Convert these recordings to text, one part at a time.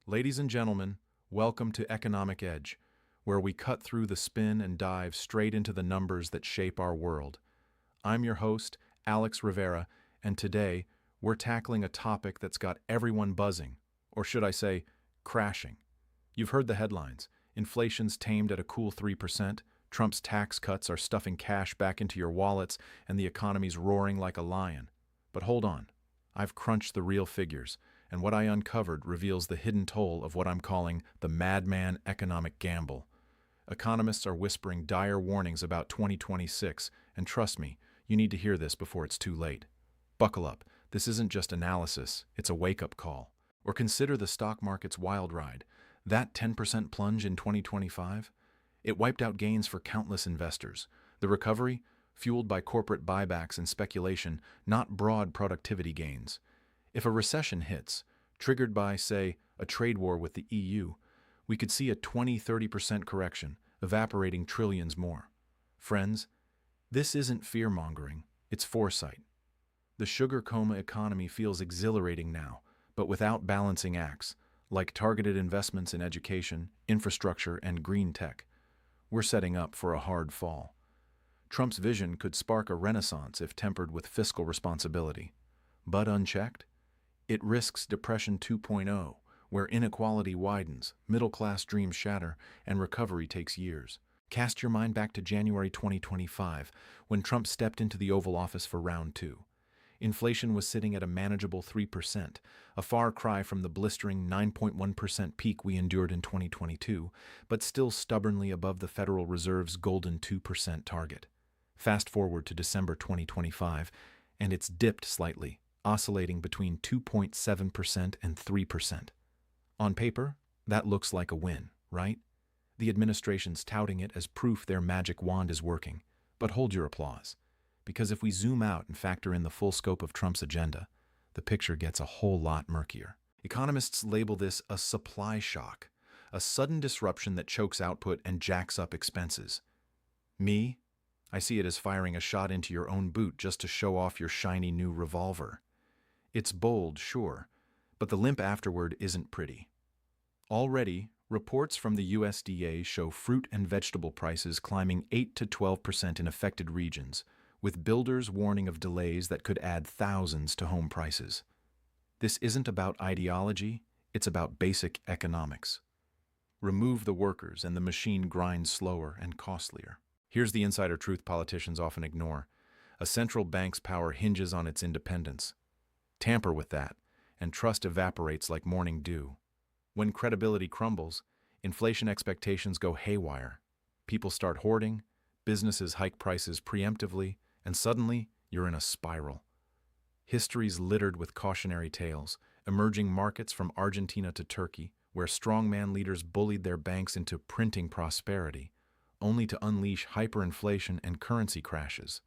Ladies and gentlemen, welcome to Economic Edge, where we cut through the spin and dive straight into the numbers that shape our world. I'm your host, Alex Rivera, and today we're tackling a topic that's got everyone buzzing, or should I say, crashing. You've heard the headlines. Inflation's tamed at a cool 3%, Trump's tax cuts are stuffing cash back into your wallets, and the economy's roaring like a lion. But hold on. I've crunched the real figures, and what I uncovered reveals the hidden toll of what I'm calling the madman economic gamble. Economists are whispering dire warnings about 2026, and trust me, you need to hear this before it's too late. Buckle up. This isn't just analysis, it's a wake-up call. Or consider the stock market's wild ride. That 10% plunge in 2025? It wiped out gains for countless investors. The recovery? Fueled by corporate buybacks and speculation, not broad productivity gains. If a recession hits, triggered by, say, a trade war with the EU, we could see a 20–30% correction, evaporating trillions more. Friends, this isn't fear-mongering, it's foresight. The sugar coma economy feels exhilarating now, but without balancing acts, like targeted investments in education, infrastructure, and green tech. We're setting up for a hard fall. Trump's vision could spark a renaissance if tempered with fiscal responsibility. But unchecked, it risks Depression 2.0, where inequality widens, middle-class dreams shatter, and recovery takes years. Cast your mind back to January 2025, when Trump stepped into the Oval Office for round two. Inflation was sitting at a manageable 3%, a far cry from the blistering 9.1% peak we endured in 2022, but still stubbornly above the Federal Reserve's golden 2% target. Fast forward to December 2025, and it's dipped slightly, oscillating between 2.7% and 3%. On paper, that looks like a win, right? The administration's touting it as proof their magic wand is working. But hold your applause, because if we zoom out and factor in the full scope of Trump's agenda, the picture gets a whole lot murkier. Economists label this a supply shock, a sudden disruption that chokes output and jacks up expenses. I see it as firing a shot into your own boot just to show off your shiny new revolver. It's bold, sure, but the limp afterward isn't pretty. Already, reports from the USDA show fruit and vegetable prices climbing 8–12% in affected regions, with builders warning of delays that could add thousands to home prices. This isn't about ideology, it's about basic economics. Remove the workers and the machine grinds slower and costlier. Here's the insider truth politicians often ignore. A central bank's power hinges on its independence. Tamper with that, and trust evaporates like morning dew. When credibility crumbles, inflation expectations go haywire. People start hoarding, businesses hike prices preemptively, and suddenly you're in a spiral. History's littered with cautionary tales, emerging markets from Argentina to Turkey, where strongman leaders bullied their banks into printing prosperity, only to unleash hyperinflation and currency crashes.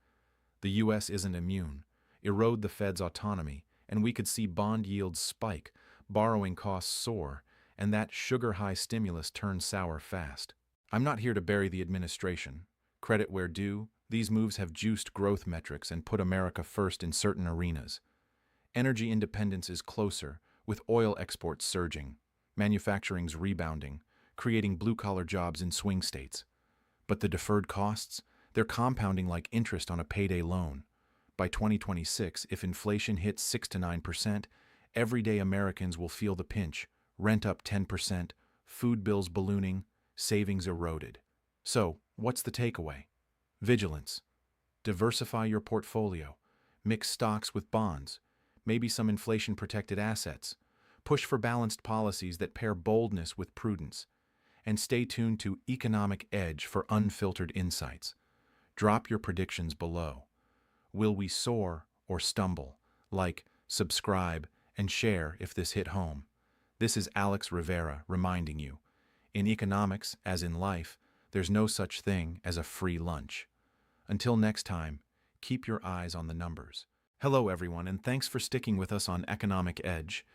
The U.S. isn't immune. Erode the Fed's autonomy, and we could see bond yields spike, borrowing costs soar, and that sugar-high stimulus turn sour fast. I'm not here to bury the administration. Credit where due, these moves have juiced growth metrics and put America first in certain arenas. Energy independence is closer, with oil exports surging, manufacturing's rebounding, creating blue-collar jobs in swing states. But the deferred costs, they're compounding like interest on a payday loan. By 2026, if inflation hits 6–9%, everyday Americans will feel the pinch, rent up 10%, food bills ballooning, savings eroded. So, what's the takeaway? Vigilance. Diversify your portfolio. Mix stocks with bonds. Maybe some inflation-protected assets. Push for balanced policies that pair boldness with prudence. And stay tuned to Economic Edge for unfiltered insights. Drop your predictions below. Will we soar or stumble? Like, subscribe, and share if this hit home. This is Alex Rivera reminding you. In economics, as in life, there's no such thing as a free lunch. Until next time, keep your eyes on the numbers. Hello everyone, and thanks for sticking with us on Economic Edge.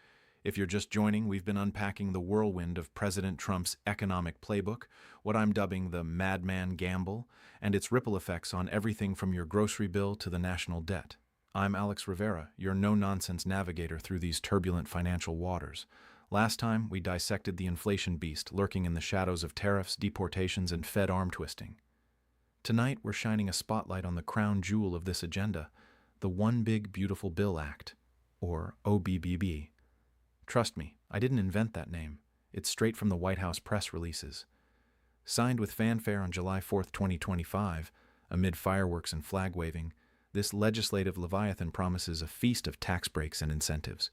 If you're just joining, we've been unpacking the whirlwind of President Trump's economic playbook, what I'm dubbing the madman gamble, and its ripple effects on everything from your grocery bill to the national debt. I'm Alex Rivera, your no-nonsense navigator through these turbulent financial waters. Last time, we dissected the inflation beast lurking in the shadows of tariffs, deportations, and Fed arm twisting. Tonight, we're shining a spotlight on the crown jewel of this agenda, the One Big Beautiful Bill Act, or OBBB. Trust me, I didn't invent that name. It's straight from the White House press releases. Signed with fanfare on July 4, 2025, amid fireworks and flag waving, this legislative leviathan promises a feast of tax breaks and incentives.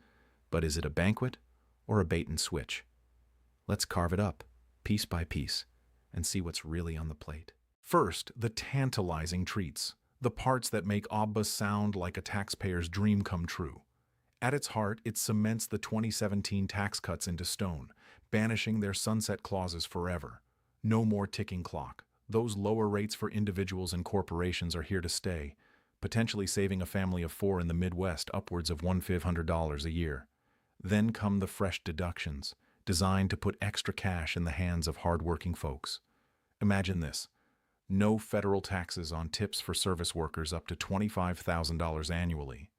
But is it a banquet or a bait and switch? Let's carve it up, piece by piece, and see what's really on the plate. First, the tantalizing treats, the parts that make OBBA sound like a taxpayer's dream come true. At its heart, it cements the 2017 tax cuts into stone, banishing their sunset clauses forever. No more ticking clock. Those lower rates for individuals and corporations are here to stay, potentially saving a family of 4 in the Midwest upwards of $1,500 a year. Then come the fresh deductions, designed to put extra cash in the hands of hardworking folks. Imagine this. No federal taxes on tips for service workers up to $25,000 annually.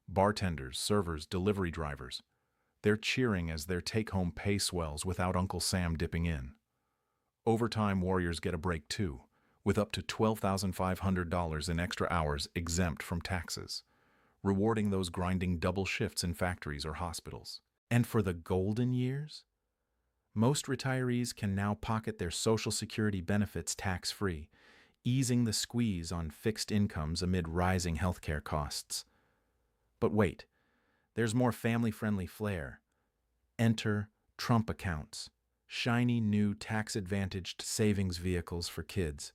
Bartenders, servers, delivery drivers. They're cheering as their take-home pay swells without Uncle Sam dipping in. Overtime warriors get a break too, with up to $12,500 in extra hours exempt from taxes, rewarding those grinding double shifts in factories or hospitals. And for the golden years? Most retirees can now pocket their Social Security benefits tax-free, easing the squeeze on fixed incomes amid rising healthcare costs. But wait, there's more family-friendly flair. Enter Trump accounts, shiny new tax-advantaged savings vehicles for kids.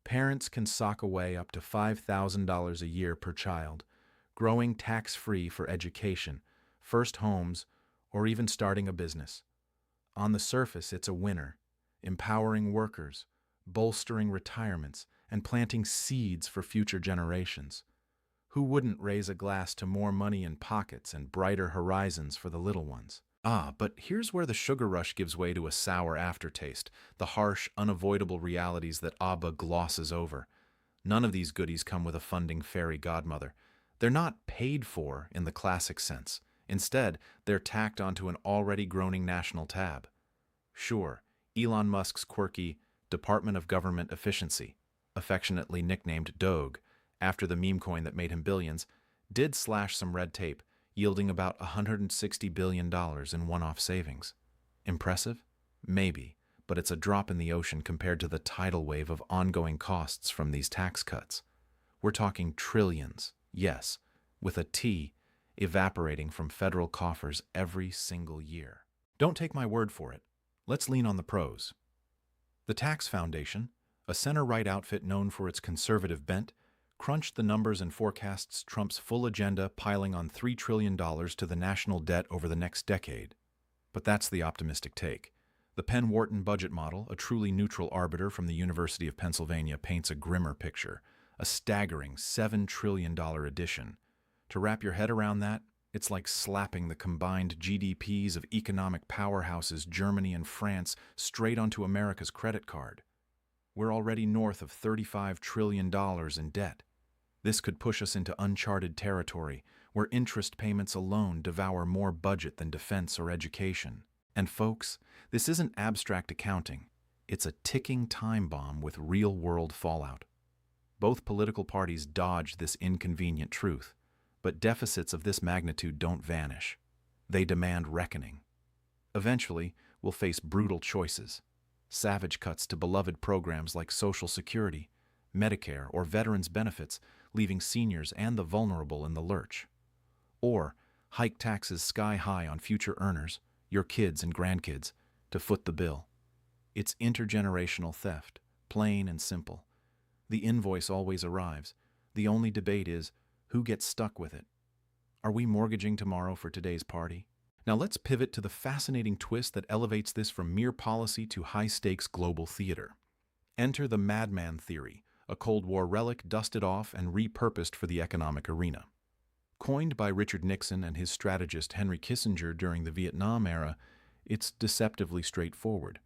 Parents can sock away up to $5,000 a year per child, growing tax-free for education, first homes, or even starting a business. On the surface, it's a winner, empowering workers, bolstering retirements, and planting seeds for future generations. Who wouldn't raise a glass to more money in pockets and brighter horizons for the little ones? But here's where the sugar rush gives way to a sour aftertaste, the harsh, unavoidable realities that ABBA glosses over. None of these goodies come with a funding fairy godmother. They're not paid for in the classic sense. Instead, they're tacked onto an already groaning national tab. Sure, Elon Musk's quirky Department of Government Efficiency, affectionately nicknamed DOGE, after the meme coin that made him billions, did slash some red tape, yielding about $160 billion in one-off savings. Impressive? Maybe, but it's a drop in the ocean compared to the tidal wave of ongoing costs from these tax cuts. We're talking trillions, yes, with a T, evaporating from federal coffers every single year. Don't take my word for it. Let's lean on the pros. The Tax Foundation, a center-right outfit known for its conservative bent, crunched the numbers and forecasts Trump's full agenda piling on $3 trillion to the national debt over the next decade. But that's the optimistic take. The Penn-Wharton budget model, a truly neutral arbiter from the University of Pennsylvania, paints a grimmer picture, a staggering $7 trillion addition. To wrap your head around that, it's like slapping the combined GDPs of economic powerhouses Germany and France straight onto America's credit card. We're already north of $35 trillion in debt. This could push us into uncharted territory, where interest payments alone devour more budget than defense or education. And folks, this isn't abstract accounting. It's a ticking time bomb with real-world fallout. Both political parties dodged this inconvenient truth, but deficits of this magnitude don't vanish. They demand reckoning. Eventually, we'll face brutal choices. Savage cuts to beloved programs like Social Security, Medicare, or veterans' benefits, leaving seniors and the vulnerable in the lurch. Or hike taxes sky high on future earners, your kids and grandkids, to foot the bill. It's intergenerational theft, plain and simple. The invoice always arrives. The only debate is, who gets stuck with it? Are we mortgaging tomorrow for today's party? Now let's pivot to the fascinating twist that elevates this from mere policy to high-stakes global theater. Enter the madman theory, a Cold War relic dusted off and repurposed for the economic arena. Coined by Richard Nixon and his strategist Henry Kissinger during the Vietnam era, it's deceptively straightforward.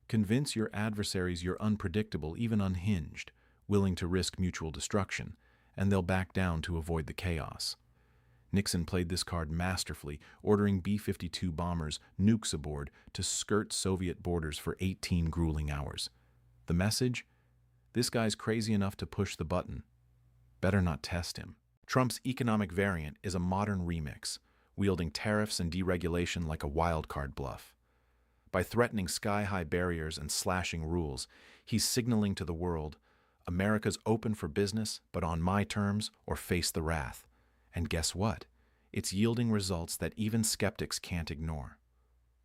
Convince your adversaries you're unpredictable, even unhinged, willing to risk mutual destruction, and they'll back down to avoid the chaos. Nixon played this card masterfully, ordering B-52 bombers, nukes aboard, to skirt Soviet borders for 18 grueling hours. The message? This guy's crazy enough to push the button. Better not test him. Trump's economic variant is a modern remix, wielding tariffs and deregulation like a wildcard bluff. By threatening sky-high barriers and slashing rules, he's signaling to the world, America's open for business, but on my terms, or face the wrath. And guess what? It's yielding results that even skeptics can't ignore.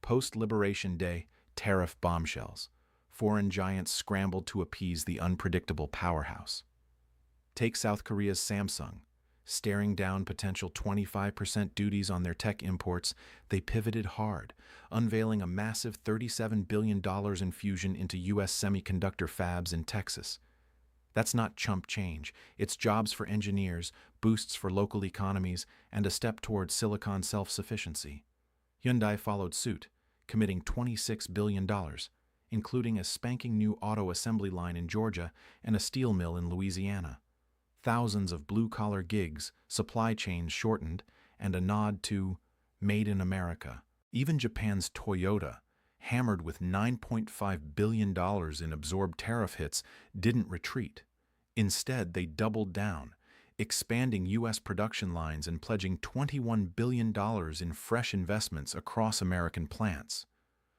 Post-Liberation Day, tariff bombshells. Foreign giants scrambled to appease the unpredictable powerhouse. Take South Korea's Samsung. Staring down potential 25% duties on their tech imports, they pivoted hard, unveiling a massive $37 billion infusion into U.S. semiconductor fabs in Texas. That's not chump change. It's jobs for engineers, boosts for local economies, and a step toward silicon self-sufficiency. Hyundai followed suit, committing $26 billion, including a spanking new auto assembly line in Georgia and a steel mill in Louisiana. Thousands of blue-collar gigs, supply chains shortened, and a nod to Made in America. Even Japan's Toyota, hammered with $9.5 billion in absorbed tariff hits, didn't retreat. Instead, they doubled down, expanding U.S. production lines and pledging $21 billion in fresh investments across American plants.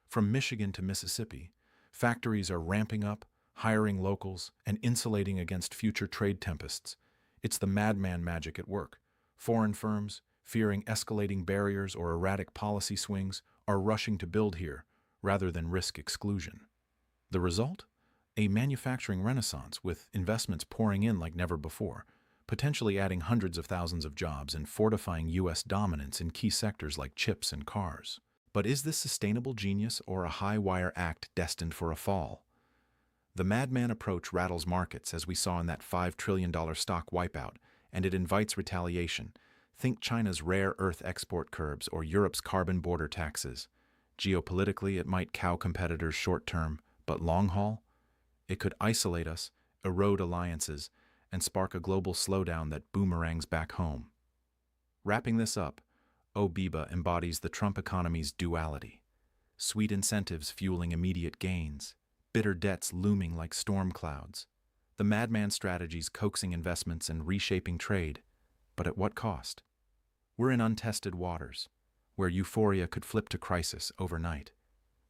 From Michigan to Mississippi, factories are ramping up, hiring locals, and insulating against future trade tempests. It's the madman magic at work. Foreign firms, fearing escalating barriers or erratic policy swings, are rushing to build here, rather than risk exclusion. The result? A manufacturing renaissance with investments pouring in like never before, potentially adding hundreds of thousands of jobs and fortifying U.S. dominance in key sectors like chips and cars. But is this sustainable genius or a high-wire act destined for a fall? The madman approach rattles markets, as we saw in that $5 trillion stock wipeout, and it invites retaliation. Think China's rare earth export curbs or Europe's carbon border taxes. Geopolitically, it might cow competitors short-term, but long-haul? It could isolate us, erode alliances, and spark a global slowdown that boomerangs back home. Wrapping this up, OBIBA embodies the Trump economy's duality. Sweet incentives fueling immediate gains, bitter debts looming like storm clouds. The madman strategies coaxing investments and reshaping trade, but at what cost? We're in untested waters, where euphoria could flip to crisis overnight.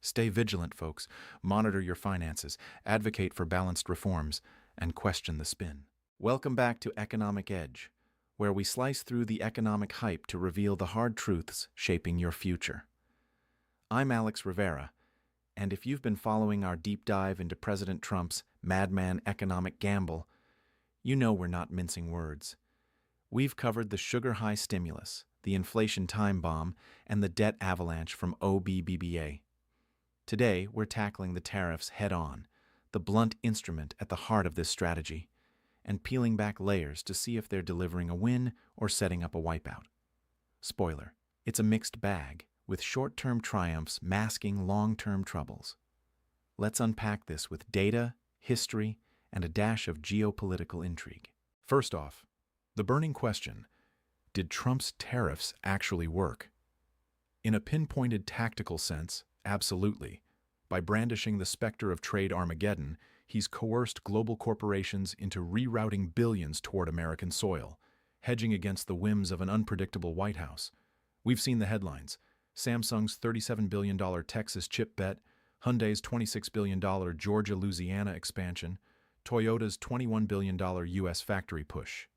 Stay vigilant, folks. Monitor your finances, advocate for balanced reforms, and question the spin. Welcome back to Economic Edge, where we slice through the economic hype to reveal the hard truths shaping your future. I'm Alex Rivera, and if you've been following our deep dive into President Trump's madman economic gamble, you know we're not mincing words. We've covered the sugar-high stimulus, the inflation time bomb, and the debt avalanche from OBBBA. Today, we're tackling the tariffs head-on, the blunt instrument at the heart of this strategy, and peeling back layers to see if they're delivering a win or setting up a wipeout. Spoiler, it's a mixed bag, with short-term triumphs masking long-term troubles. Let's unpack this with data, history, and a dash of geopolitical intrigue. First off, the burning question: did Trump's tariffs actually work? In a pinpointed tactical sense, absolutely. By brandishing the specter of trade Armageddon, he's coerced global corporations into rerouting billions toward American soil, hedging against the whims of an unpredictable White House. We've seen the headlines: Samsung's $37 billion Texas chip bet, Hyundai's $26 billion Georgia-Louisiana expansion, Toyota's $21 billion U.S. factory push.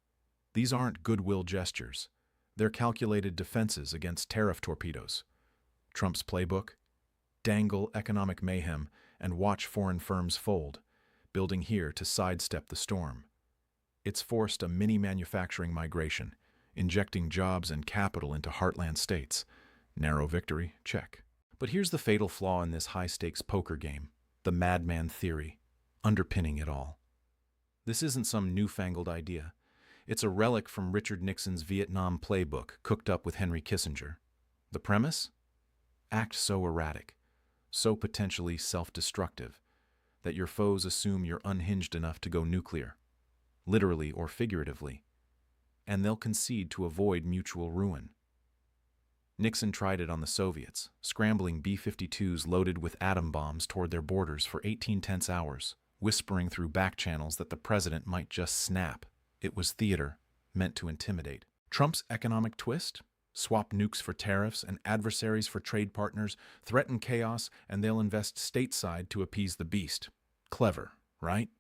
These aren't goodwill gestures. They're calculated defenses against tariff torpedoes. Trump's playbook? Dangle economic mayhem and watch foreign firms fold, building here to sidestep the storm. It's forced a mini-manufacturing migration, injecting jobs and capital into heartland states. Narrow victory, check. But here's the fatal flaw in this high-stakes poker game: the madman theory, underpinning it all. This isn't some newfangled idea. It's a relic from Richard Nixon's Vietnam playbook, cooked up with Henry Kissinger. The premise? Act so erratic, so potentially self-destructive, that your foes assume you're unhinged enough to go nuclear, literally or figuratively. and they'll concede to avoid mutual ruin. Nixon tried it on the Soviets, scrambling B-52s loaded with atom bombs toward their borders for 18 tense hours, whispering through back channels that the president might just snap. It was theater, meant to intimidate. Trump's economic twist? Swap nukes for tariffs and adversaries for trade partners, threaten chaos, and they'll invest stateside to appease the beast. Clever, right?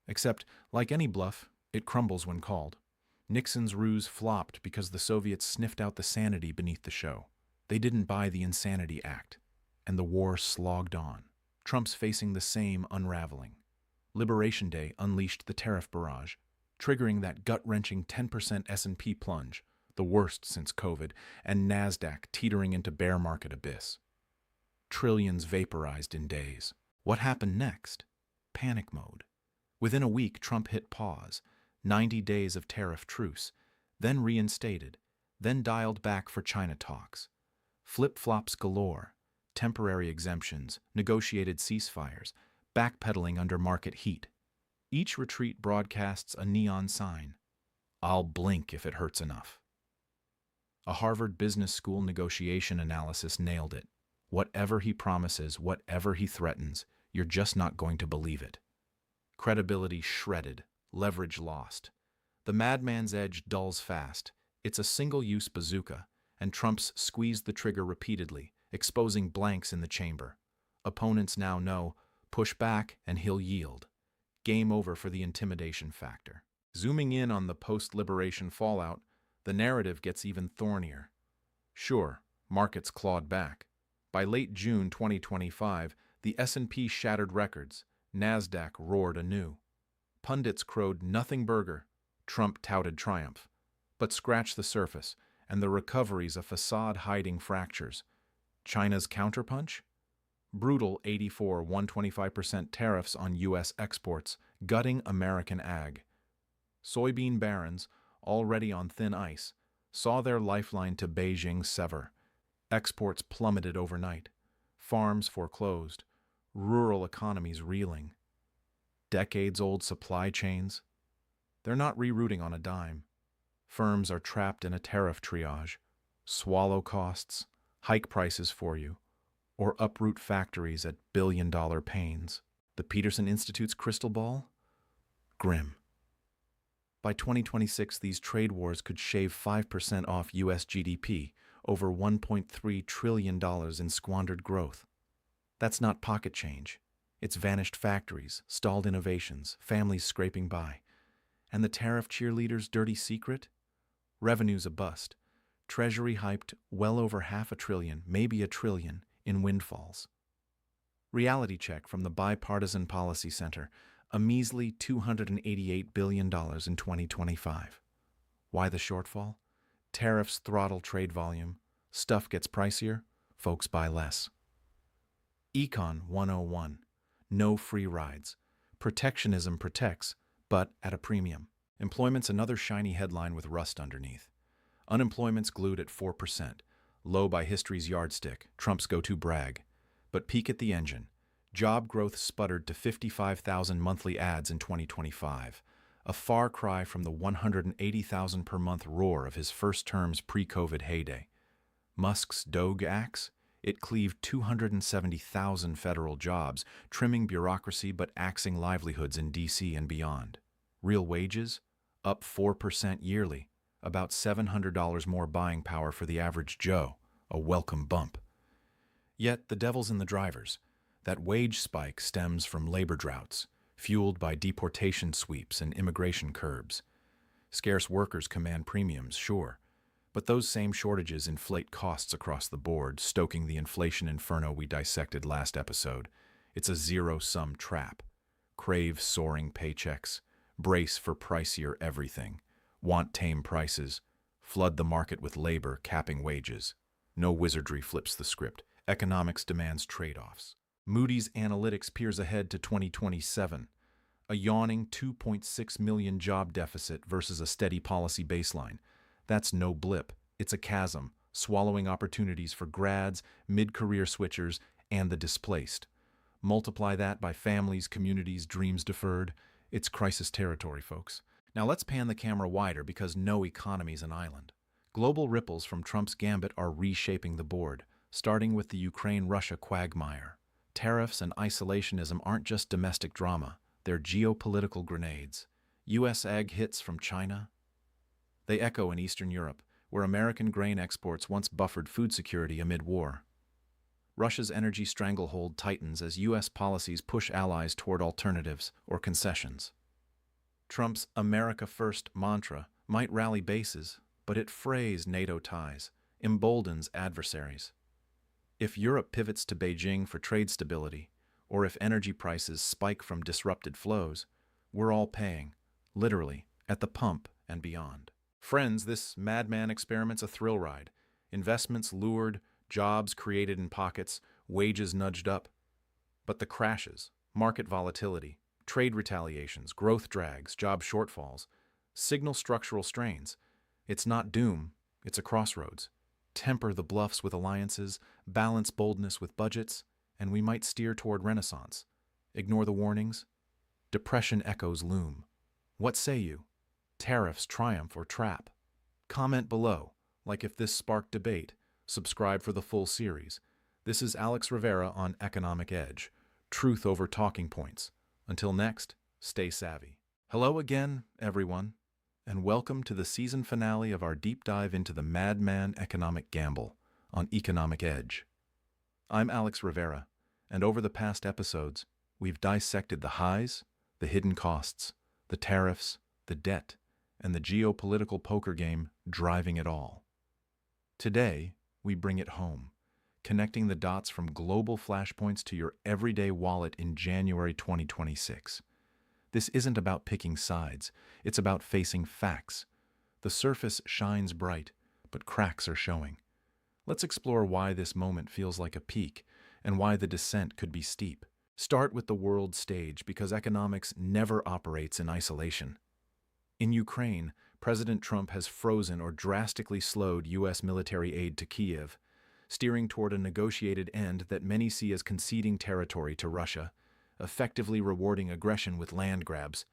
Except, like any bluff, it crumbles when called. Nixon's ruse flopped because the Soviets sniffed out the sanity beneath the show. They didn't buy the Insanity Act, and the war slogged on. Trump's facing the same unraveling. Liberation Day unleashed the tariff barrage, triggering that gut-wrenching 10% S&P plunge, the worst since COVID, and NASDAQ teetering into bear market abyss. Trillions vaporized in days. What happened next? Panic mode. Within a week, Trump hit pause, 90 days of tariff truce, then reinstated, then dialed back for China talks. Flip-flops galore, temporary exemptions, negotiated ceasefires, backpedaling under market heat. Each retreat broadcasts a neon sign. I'll blink if it hurts enough. A Harvard Business School negotiation analysis nailed it. Whatever he promises, whatever he threatens, you're just not going to believe it. Credibility shredded, leverage lost. The madman's edge dulls fast. It's a single-use bazooka, and Trump's squeezed the trigger repeatedly, exposing blanks in the chamber. Opponents now know, push back and he'll yield. Game over for the intimidation factor. Zooming in on the post-liberation fallout, the narrative gets even thornier. Sure, markets clawed back. By late June 2025, the S&P shattered records. NASDAQ roared anew. Pundits crowed nothing burger. Trump touted triumph. But scratch the surface, and the recovery's a facade hiding fractures. China's counterpunch? Brutal 125% tariffs on U.S. exports, gutting American ag. Soybean barons, already on thin ice, saw their lifeline to Beijing sever. Exports plummeted overnight. Farms foreclosed. Rural economies reeling. Decades-old supply chains. They're not rerouting on a dime. Firms are trapped in a tariff triage. Swallow costs, hike prices for you, or uproot factories at billion-dollar pains. The Peterson Institute's crystal ball? Grim. By 2026, these trade wars could shave 5% off U.S. GDP, over $1.3 trillion in squandered growth. That's not pocket change. It's vanished factories, stalled innovations, families scraping by. And the tariff cheerleaders' dirty secret? Revenue's a bust. Treasury hyped well over $500 billion, maybe $1 trillion, in windfalls. Reality check from the Bipartisan Policy Center, a measly $288 billion in 2025. Why the shortfall? Tariffs throttle trade volume. Stuff gets pricier, folks buy less. Econ 101. No free rides. Protectionism protects, but at a premium. Employment's another shiny headline with rust underneath. Unemployment's glued at 4%, low by history's yardstick, Trump's go-to brag. But peek at the engine. Job growth sputtered to 55,000 monthly ads in 2025, a far cry from the 180,000 per month roar of his first term's pre-COVID heyday. Musk's Doge axe? It cleaved 270,000 federal jobs, trimming bureaucracy but axing livelihoods in D.C. and beyond. Real wages? Up 4% yearly, about $700 more buying power for the average Joe, a welcome bump. Yet the devil's in the drivers. That wage spike stems from labor droughts, fueled by deportation sweeps and immigration curbs. Scarce workers command premiums, sure, but those same shortages inflate costs across the board, stoking the inflation inferno we dissected last episode. It's a zero-sum trap. Crave soaring paychecks, brace for pricier everything, want tame prices, flood the market with labor, capping wages. No wizardry flips the script. Economics demands trade-offs. Moody's Analytics peers ahead to 2027, a yawning 2.6 million job deficit versus a steady policy baseline. That's no blip, it's a chasm, swallowing opportunities for grads, mid-career switchers, and the displaced. Multiply that by families, communities, dreams deferred. It's crisis territory, folks. Now let's pan the camera wider because no economy's an island. Global ripples from Trump's gambit are reshaping the board, starting with the Ukraine-Russia quagmire. Tariffs and isolationism aren't just domestic drama, they're geopolitical grenades. U.S. ag hits from China. They echo in Eastern Europe, where American grain exports once buffered food security amid war. Russia's energy stranglehold tightens as U.S. policies push allies toward alternatives or concessions. Trump's America First mantra might rally bases, but it frays NATO ties, emboldens adversaries. If Europe pivots to Beijing for trade stability, or if energy prices spike from disrupted flows, we're all paying, literally, at the pump and beyond. Friends, this madman experiment's a thrill ride. Investments lured, jobs created in pockets, wages nudged up. But the crashes, market volatility, trade retaliations, growth drags, job shortfalls, signal structural strains. It's not doom, it's a crossroads. Temper the bluffs with alliances, balance boldness with budgets, and we might steer toward renaissance. Ignore the warnings. Depression echoes loom. What say you? Tariffs triumph or trap? Comment below, like if this sparked debate. Subscribe for the full series. This is Alex Rivera on Economic Edge. Truth over talking points. Until next, stay savvy. Hello again, everyone, and welcome to the season finale of our deep dive into the madman economic gamble on Economic Edge. I'm Alex Rivera, and over the past episodes, we've dissected the highs, the hidden costs, the tariffs, the debt, and the geopolitical poker game driving it all. Today, we bring it home, connecting the dots from global flashpoints to your everyday wallet in January 2026. This isn't about picking sides, it's about facing facts. The surface shines bright, but cracks are showing. Let's explore why this moment feels like a peak and why the descent could be steep. Start with the world stage because economics never operates in isolation. In Ukraine, President Trump has frozen or drastically slowed U.S. military aid to Kyiv, steering toward a negotiated end that many see as conceding territory to Russia, effectively rewarding aggression with land grabs.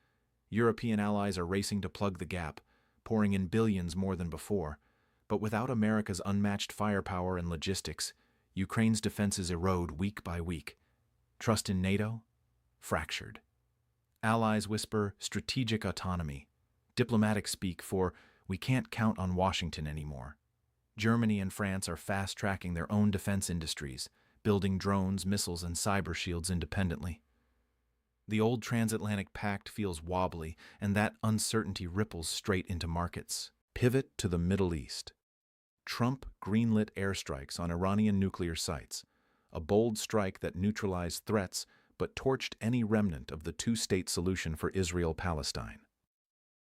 European allies are racing to plug the gap, pouring in billions more than before. But without America's unmatched firepower and logistics, Ukraine's defenses erode week by week. Trust in NATO? Fractured. Allies whisper strategic autonomy. Diplomatic speak for we can't count on Washington anymore. Germany and France are fast-tracking their own defense industries, building drones, missiles, and cyber shields independently. The old transatlantic pact feels wobbly, and that uncertainty ripples straight into markets. Pivot to the Middle East. Trump greenlit airstrikes on Iranian nuclear sites, a bold strike that neutralized threats but torched any remnant of the two-state solution for Israel-Palestine.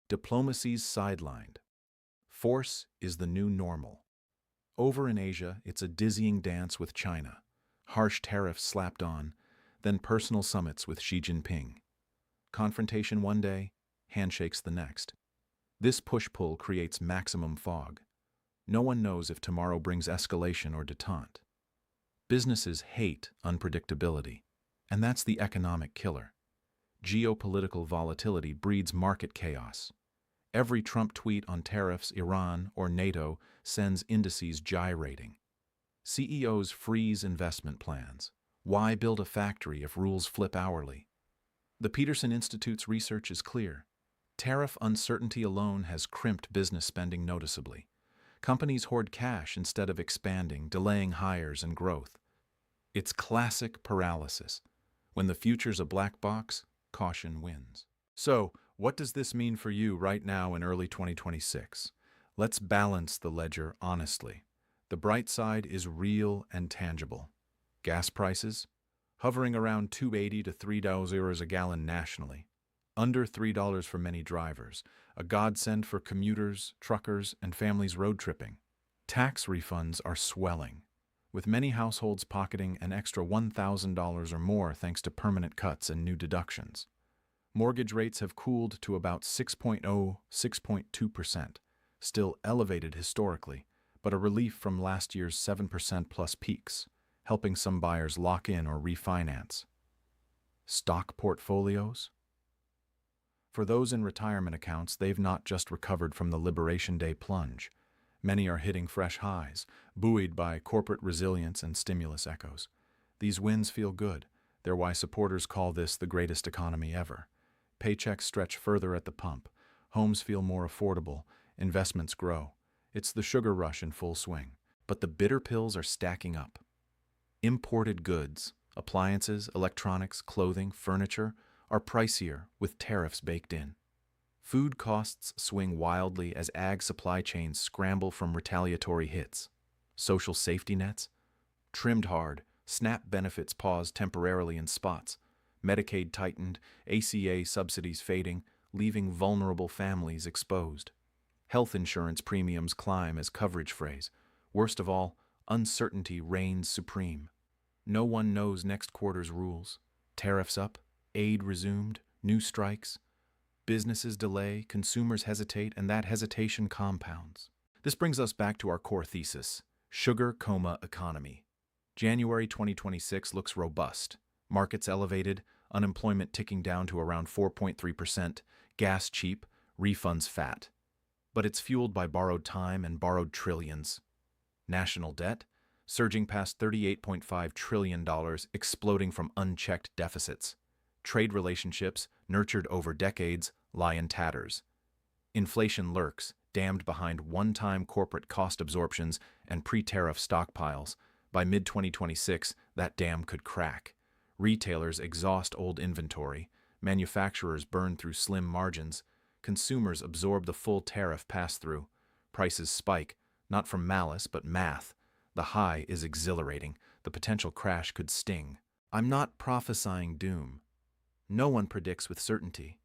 Diplomacy's sidelined. Force is the new normal. Over in Asia, it's a dizzying dance with China, harsh tariffs slapped on, then personal summits with Xi Jinping. Confrontation one day, handshakes the next. This push-pull creates maximum fog. No one knows if tomorrow brings escalation or detente. Businesses hate unpredictability, and that's the economic killer. Geopolitical volatility breeds market chaos. Every Trump tweet on tariffs, Iran, or NATO sends indices gyrating. CEOs freeze investment plans. Why build a factory if rules flip hourly? The Peterson Institute's research is clear. Tariff uncertainty alone has crimped business spending noticeably. Companies hoard cash instead of expanding, delaying hires and growth. It's classic paralysis. When the future's a black box, caution wins. So, what does this mean for you right now in early 2026? Let's balance the ledger honestly. The bright side is real and tangible. Gas prices, hovering around $2.80 to $3 a gallon nationally. Under $3 for many drivers, a godsend for commuters, truckers, and families road tripping. Tax refunds are swelling, with many households pocketing an extra $1,000 or more thanks to permanent cuts and new deductions. Mortgage rates have cooled to about 6.2%, still elevated historically, but a relief from last year's 7% plus peaks, helping some buyers lock in or refinance. Stock portfolios? For those in retirement accounts, they've not just recovered from the Liberation Day plunge. Many are hitting fresh highs, buoyed by corporate resilience and stimulus echoes. These wins feel good. They're why supporters call this the greatest economy ever. Paychecks stretch further at the pump. Homes feel more affordable. Investments grow. It's the sugar rush in full swing. But the bitter pills are stacking up. Imported goods, appliances, electronics, clothing, furniture, are pricier with tariffs baked in. Food costs swing wildly as ag supply chains scramble from retaliatory hits. Social safety nets? Trimmed hard, SNAP benefits paused temporarily in spots. Medicaid tightened, ACA subsidies fading, leaving vulnerable families exposed. Health insurance premiums climb as coverage frays. Worst of all, uncertainty reigns supreme. No one knows next quarter's rules. Tariffs up, aid resumed, new strikes. Businesses delay, consumers hesitate, and that hesitation compounds. This brings us back to our core thesis, sugar coma economy. January 2026 looks robust. Markets elevated, unemployment ticking down to around 4.3%, gas cheap, refunds fat. But it's fueled by borrowed time and borrowed trillions. National debt, surging past $38.5 trillion, exploding from unchecked deficits. Trade relationships, nurtured over decades, lie in tatters. Inflation lurks, dammed behind one-time corporate cost absorptions and pre-tariff stockpiles. By mid-2026, that dam could crack. Retailers exhaust old inventory, manufacturers burn through slim margins, consumers absorb the full tariff pass-through. Prices spike, not from malice but math. The high is exhilarating, the potential crash could sting. I'm not prophesying doom. No one predicts with certainty.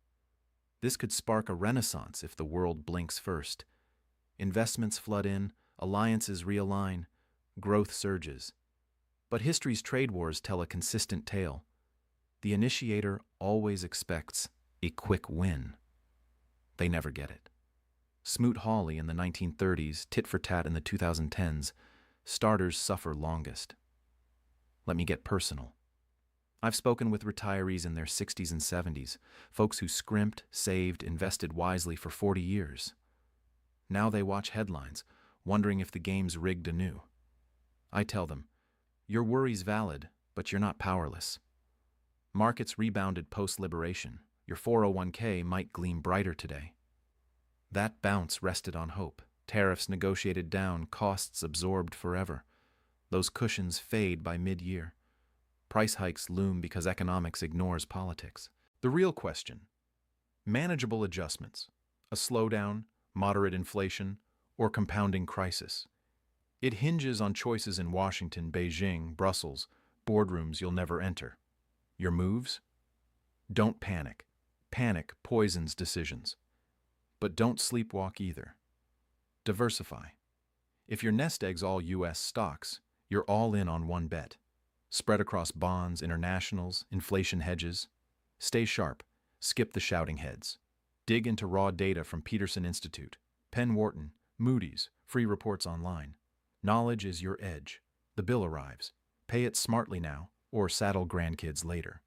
This could spark a renaissance if the world blinks first. Investments flood in, alliances realign, growth surges. But history's trade wars tell a consistent tale. The initiator always expects a quick win. They never get it. Smoot-Hawley in the 1930s, tit-for-tat in the 2010s, starters suffer longest. Let me get personal. I've spoken with retirees in their 60s and 70s, folks who scrimped, saved, invested wisely for 40 years. Now they watch headlines, wondering if the game's rigged anew. I tell them, your worry's valid, but you're not powerless. Markets rebounded post-liberation. Your 401k might gleam brighter today. That bounce rested on hope. Tariffs negotiated down, costs absorbed forever. Those cushions fade by mid-year. Price hikes loom because economics ignores politics. The real question: manageable adjustments, a slowdown, moderate inflation, or compounding crisis. It hinges on choices in Washington, Beijing, Brussels, boardrooms you'll never enter. Your moves? Don't panic. Panic poisons decisions. But don't sleepwalk either. Diversify. If your nest egg's all U.S. stocks, you're all in on one bet. Spread across bonds, internationals, inflation hedges. Stay sharp. Skip the shouting heads. Dig into raw data from Peterson Institute, Penn Wharton, Moody's, free reports online. Knowledge is your edge. The bill arrives. Pay it smartly now, or saddle grandkids later.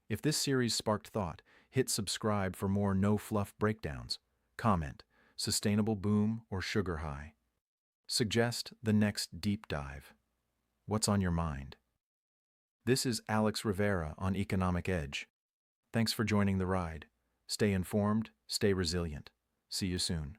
If this series sparked thought, hit subscribe for more no-fluff breakdowns. Comment, sustainable boom or sugar high. Suggest the next deep dive. What's on your mind? This is Alex Rivera on Economic Edge. Thanks for joining the ride. Stay informed, stay resilient. See you soon.